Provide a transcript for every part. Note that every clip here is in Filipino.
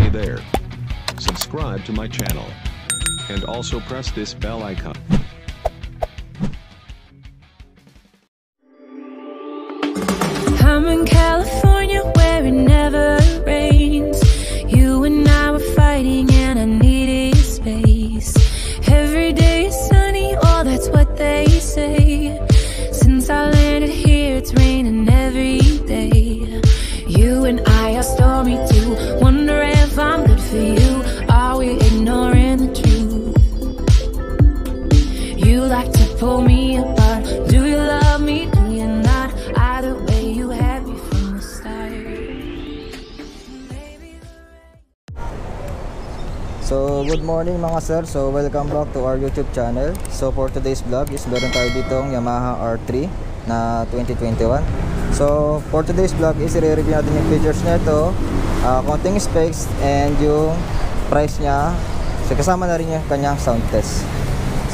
Hey there. Subscribe to my channel. And also press this bell icon. I'm in California where it never rains. You and I were fighting and I needed space. Every day is sunny, oh that's what they say. Since I landed here it's raining every day. You and I are stormy too. Wonder if I'm good for you. Are we ignoring the truth? You like to pull me apart. Do you love me? Do you not? Either way you had me from the start. So good morning mga sir. So welcome back to our YouTube channel. So for today's vlog is meron tayo ditong Yamaha R3 na 2021. So for today's vlog is i-review natin yung features nito, konting specs and yung price niya. So kasama na rin yung kanyang sound test.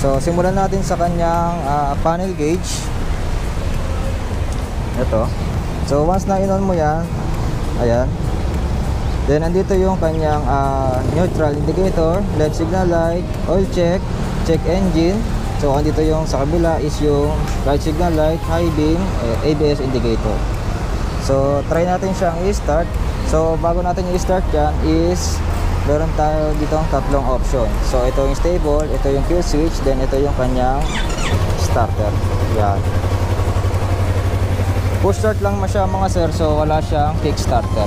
So simulan natin sa kanyang panel gauge. Ito. So once na in-on mo yan, ayan. Then nandito yung kanyang neutral indicator, left signal light, oil check, check engine. So andito yung sa kabila is yung right signal light, high beam, ABS indicator. So try natin siyang i-start. So bago natin i-start yan is meron tayo dito ang tatlong option. So ito yung stable, ito yung kill switch, then ito yung kanyang starter. Yan. Push start lang siya mga sir, so wala siyang kick starter.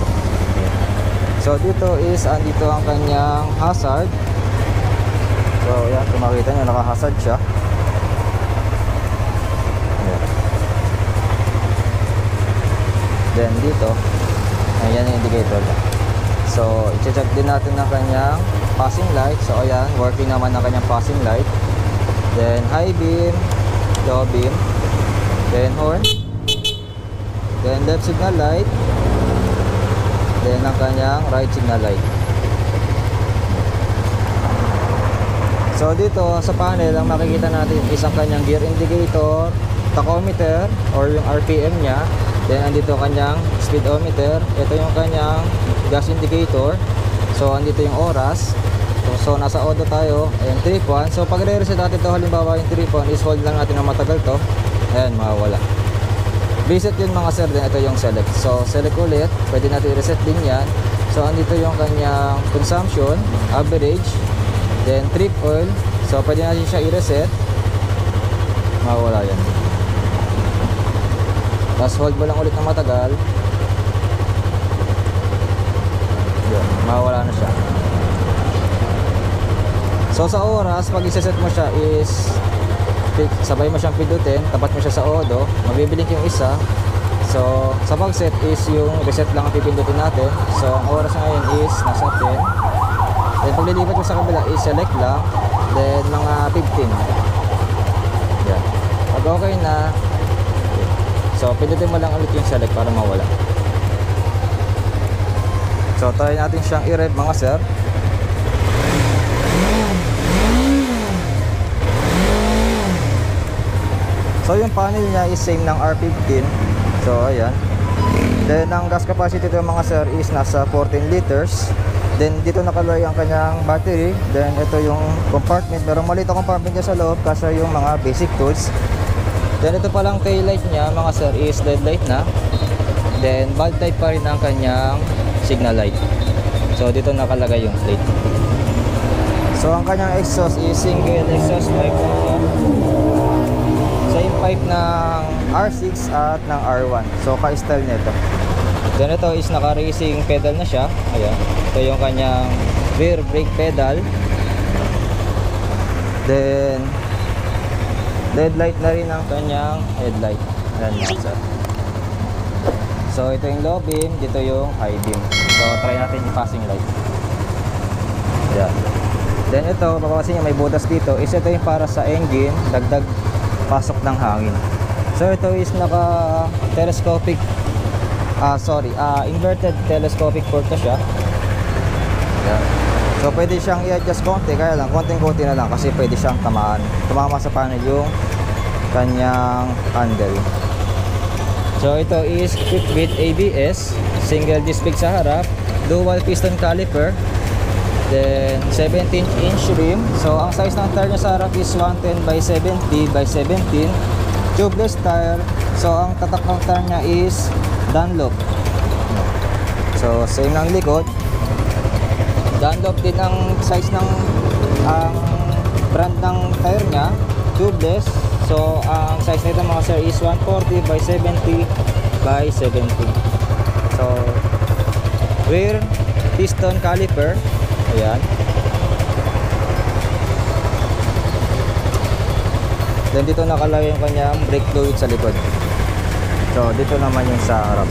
So dito is andito ang kanyang hazard. So yan, kung makita nyo naka-hazard siya. Ayan. Then dito, ayan yung indicator niya. So i-check din natin ang kanyang passing light. So ayan, working naman ang kanyang passing light. Then high beam, low beam, then horn, then left signal light, then ang kanyang right signal light. So dito sa panel ang makikita natin is ang kanyang gear indicator, tachometer or yung RPM niya. Then andito kanyang speedometer, ito yung kanyang gas indicator. So andito yung oras. So nasa auto tayo, ayan, trip 1. So pag re-reset natin ito, halimbawa yung trip 1 is hold lang natin ng matagal to, ayan, mawawala. Reset yun mga sir, din ito yung select. So select ulit, pwede natin i-reset din yan. So andito yung kanyang consumption, average, then trip oil. So pwede natin siya i-reset, mawawala yan. Tapos hold mo lang ulit ng matagal, yun, mawawala na siya. So sa oras, pag i-set mo siya is sabay mo siyang pindutin, tapat mo siya sa odo, mabibilink yung isa. So sa pag-set is yung reset lang ang pipindutin natin. So ang oras ngayon is nasa 10. Then pag lilipat mo sa kabila is select lang, then mga 15. Yan. Pag okay na, so pindutin mo lang ulit yung select para mawala. So try natin siyang i-rev mga sir. So yung panel niya is same ng R15. So ayan. Then ang gas capacity ito mga sir is nasa 14 liters. Then dito nakalagay ang kanyang battery. Then ito yung compartment. Merong maliit na compartment niya sa loob kasi yung mga basic tools. Then ito palang tail light niya mga sir is LED light na. Then bulb type pa rin ang kanyang signal light. So dito nakalagay yung plate. So ang kanyang exhaust is single exhaust pipe. Same pipe ng R6 at ng R1. So ka-style nito. Then ito is naka-racing pedal na siya. Ayan. Ito yung kanyang rear brake pedal. Then LED light na rin ang kanyang headlight. Ayan mga sir. So ito yung low beam, dito yung high beam. So try natin yung passing light. Ayan. Then ito, mapapansin nyo may butas dito. Is ito yung para sa engine, dagdag pasok ng hangin. So ito is naka telescopic inverted telescopic port na siya. Yan. So pwede siyang i-adjust konti, kaya lang konting-konti na lang kasi pwede siyang tumama sa panel yung kanyang handle. So ito is equipped with ABS, single disc brake sa harap, dual piston caliper, Then 17-inch rim. So ang size ng tire niya sa harap is 110 by 70 by 17. Tubeless tire. So ang tatak ng tire niya is Dunlop. So same ng likod. Dunlop din ang size ng brand ng tire niya, tubeless. So ang size nito mga sir is 140 by 70 by 70. So rear piston caliper, ayan. Then dito nakalagay yung kanyang brake fluid sa likod. So dito naman yung sa harap.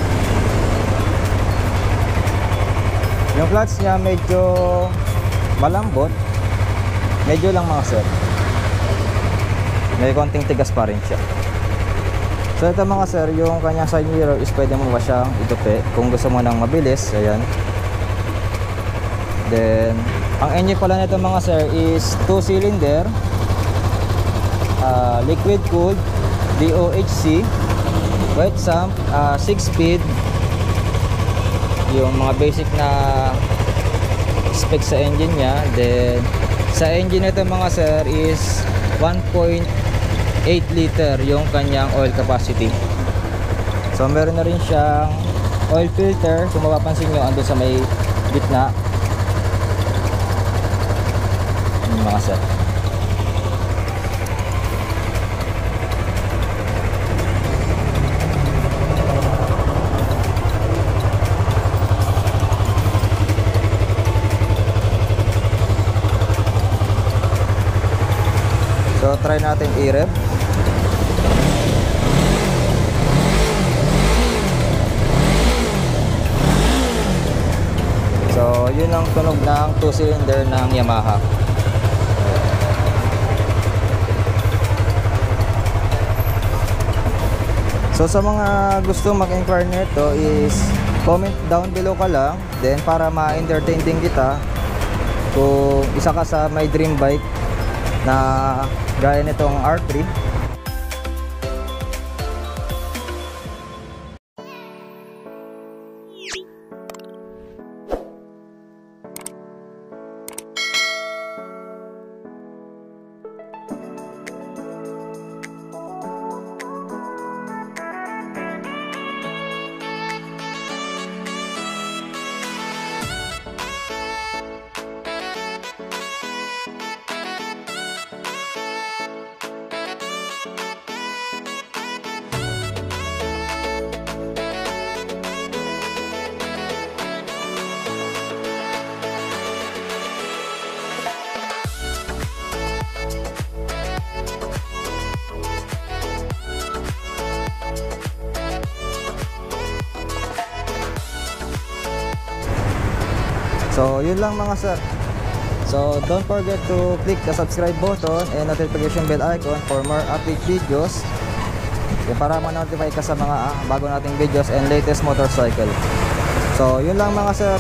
Yung clutch niya medyo malambot. Medyo lang mga sir. May konting tigas pa rin siya. So ito mga sir, yung kanyang side mirror is pwede mo ba siyang itupi kung gusto mo nang mabilis. Ayan. Then ang engine pala nito mga sir is 2-cylinder, liquid cooled, DOHC, wet sump, 6-speed. Yung mga basic na specs sa engine nya. Then sa engine nito mga sir is 1.8 liter yung kanyang oil capacity. So meron na rin siyang oil filter. Kung mapapansin nyo, ando sa may gitna yung mga sir. So try natin i-rev. So yun ang tunog ng 2-cylinder ng Yamaha. So sa mga gusto mag-inquire nito is comment down below ka lang. Then para ma-entertain din kita kung isa ka sa may dream bike na gaya nitong R3. So yun lang mga sir. So don't forget to click the subscribe button and notification bell icon for more update videos. Yung para ma-notify ka sa mga bago nating videos and latest motorcycle. So yun lang mga sir.